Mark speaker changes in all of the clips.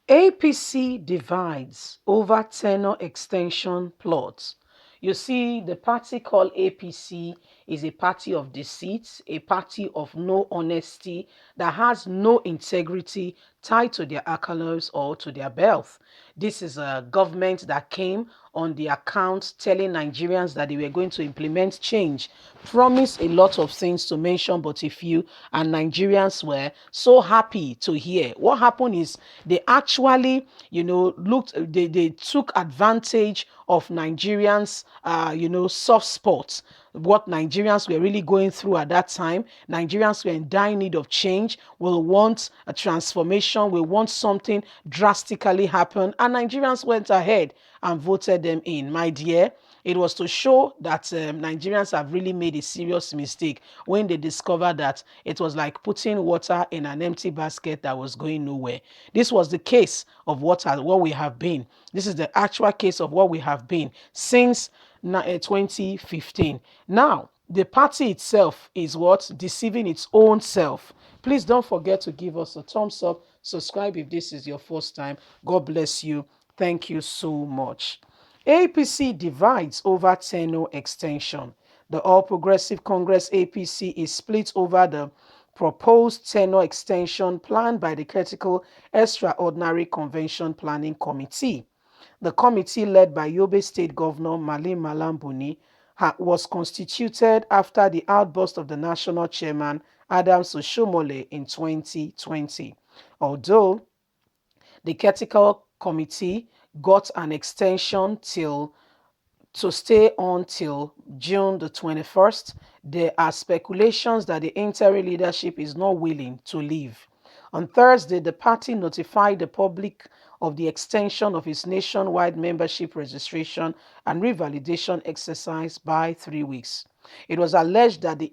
Speaker 1: APC divides over tenure extension plots. You see, the party called APC is a party of deceit, a party of no honesty, that has no integrity tied to their accolades or to their wealth. This is a government that came on the account telling Nigerians that they were going to implement change, promised a lot of things to mention but a few, and Nigerians were so happy to hear. What happened is they actually, they took advantage of Nigerians, soft spots, what Nigerians were really going through at that time. Nigerians were in dire need of change, will want a transformation, will want something drastically happen. And Nigerians went ahead and voted them in. My dear, it was to show that Nigerians have really made a serious mistake when they discovered that it was like putting water in an empty basket that was going nowhere. This was the case of what we have been. This is the actual case of what we have been since 2015. Now, the party itself is what? Deceiving its own self. Please don't forget to give us a thumbs up. Subscribe if this is your first time. God bless you. Thank you so much. APC divides over tenure extension. The All Progressive Congress APC is split over the proposed tenure extension planned by the Critical Extraordinary Convention Planning Committee. The committee, led by Yobe State Governor Malim Malam Buni, was constituted after the outburst of the national chairman Adams Oshomole in 2020. Although the Critical Committee got an extension to stay on till June the 21st, there are speculations that the interim leadership is not willing to leave. On Thursday, the party notified the public of the extension of its nationwide membership registration and revalidation exercise by 3 weeks. It was alleged that the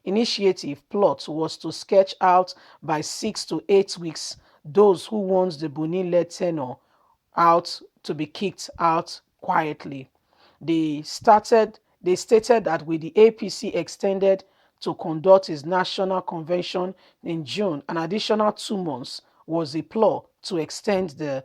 Speaker 1: initiative plot was to sketch out by 6 to 8 weeks those who want the Buni-led tenure out to be kicked out quietly. They stated that with the APC extended to conduct its national convention in June, an additional 2 months was a ploy to extend the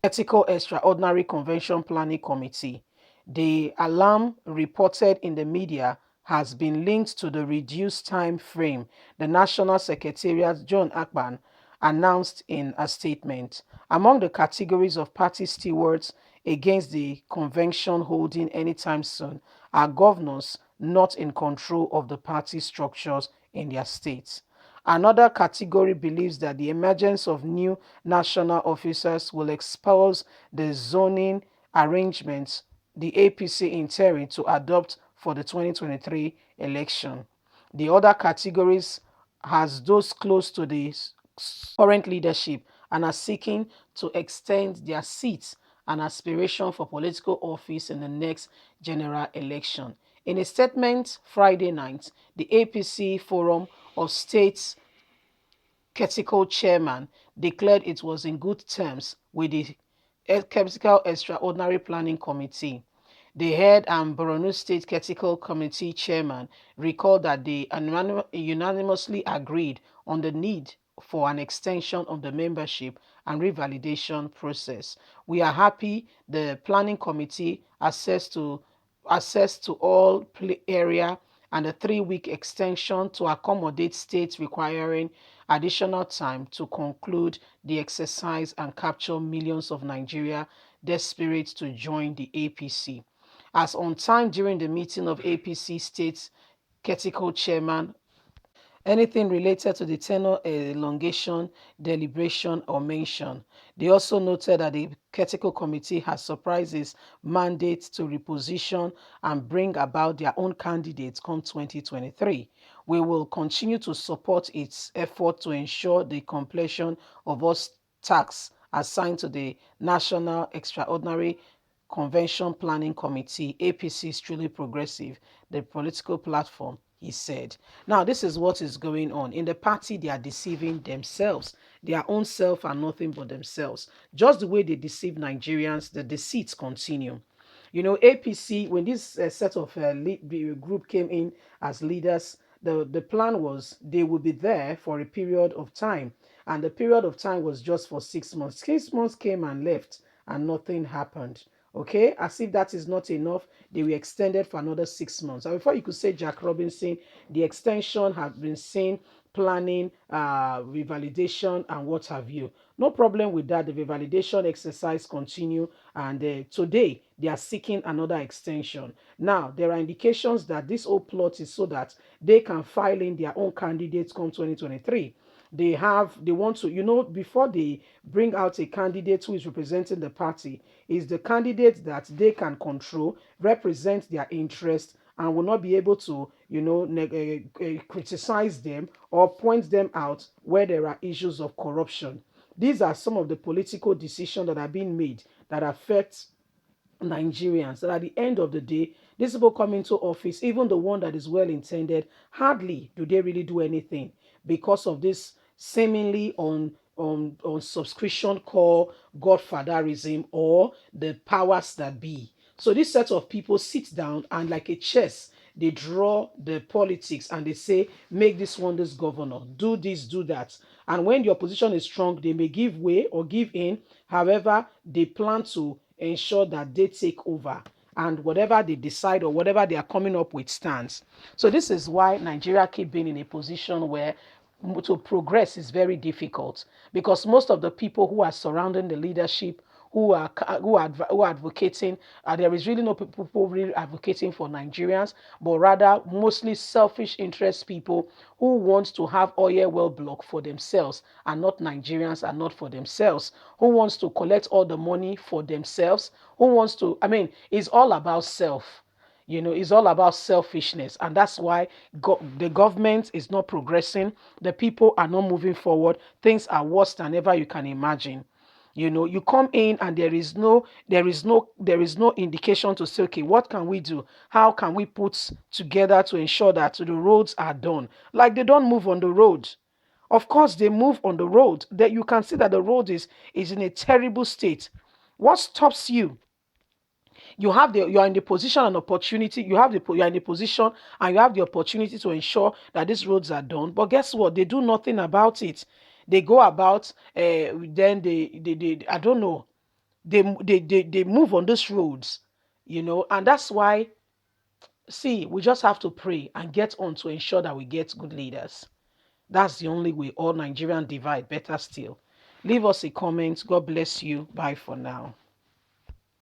Speaker 1: Ethical Extraordinary Convention Planning Committee. The alarm reported in the media has been linked to the reduced time frame, the National Secretariat John Akpan announced in a statement. Among the categories of party stewards against the convention holding anytime soon are governors not in control of the party structures in their states. Another category believes that the emergence of new national officers will expose the zoning arrangements the APC intended to adopt for the 2023 election. The other categories has those close to the current leadership and are seeking to extend their seats and aspiration for political office in the next general election. In a statement Friday night, the APC Forum of States Critical Chairman declared it was in good terms with the Critical Extraordinary Planning Committee. The head and Borno State Critical Committee Chairman recalled that they unanimously agreed on the need for an extension of the membership and revalidation process. We are happy the Planning Committee access to all area and a 3-week extension to accommodate states requiring additional time to conclude the exercise and capture millions of Nigeria desperate to join the APC. As on time during the meeting of APC State Critical Chairman, anything related to the tenure elongation, deliberation, or mention. They also noted that the Critical Committee has surprised its mandate to reposition and bring about their own candidates come 2023. We will continue to support its effort to ensure the completion of all tasks assigned to the National Extraordinary Convention Planning Committee. APC is truly progressive, the political platform, he said. Now, this is what is going on. In the party, they are deceiving themselves. Their own self are nothing but themselves. Just the way they deceive Nigerians, the deceits continue. You know, APC, when this set of group came in as leaders, the plan was they would be there for a period of time. and the period of time was just for 6 months. 6 months came and left, and nothing happened. Okay, as if that is not enough, they were extended for another 6 months. And before you could say Jack Robinson, the extension have been seen, planning, revalidation, and what have you. No problem with that. The revalidation exercise continue, and today they are seeking another extension. Now there are indications that this whole plot is so that they can file in their own candidates come 2023. They want to, before they bring out a candidate who is representing the party, is the candidate that they can control, represent their interest, and will not be able to, criticize them or point them out where there are issues of corruption. These are some of the political decisions that are being made that affect Nigerians. That at the end of the day, these people come into office, even the one that is well intended, hardly do they really do anything because of this seemingly on subscription called godfatherism or the powers that be. So this set of people sit down and like a chess, they draw the politics and they say, make this one this governor, do this, do that. And when the opposition is strong, they may give way or give in. However, they plan to ensure that they take over and whatever they decide or whatever they are coming up with stands. So this is why Nigeria keep being in a position where to progress is very difficult, because most of the people who are surrounding the leadership, who are advocating, there is really no people really advocating for Nigerians, but rather mostly selfish interest people who want to have oil well block for themselves and not Nigerians, and not for themselves, who wants to collect all the money for themselves, who wants to, it's all about self. It's all about selfishness. And that's why the government is not progressing. The people are not moving forward. Things are worse than ever you can imagine. You come in and there is no indication to say, okay, what can we do? How can we put together to ensure that the roads are done? Like they don't move on the road. Of course, they move on the road. That you can see that the road is in a terrible state. What stops you? You are in the position and opportunity, you are in the position and you have the opportunity to ensure that these roads are done, but guess what, they do nothing about it. They go about, then they I don't know, they move on these roads, and that's why, see, we just have to pray and get on to ensure that we get good leaders. That's the only way. All Nigerian divide, better still. Leave us a comment. God bless you. Bye for now.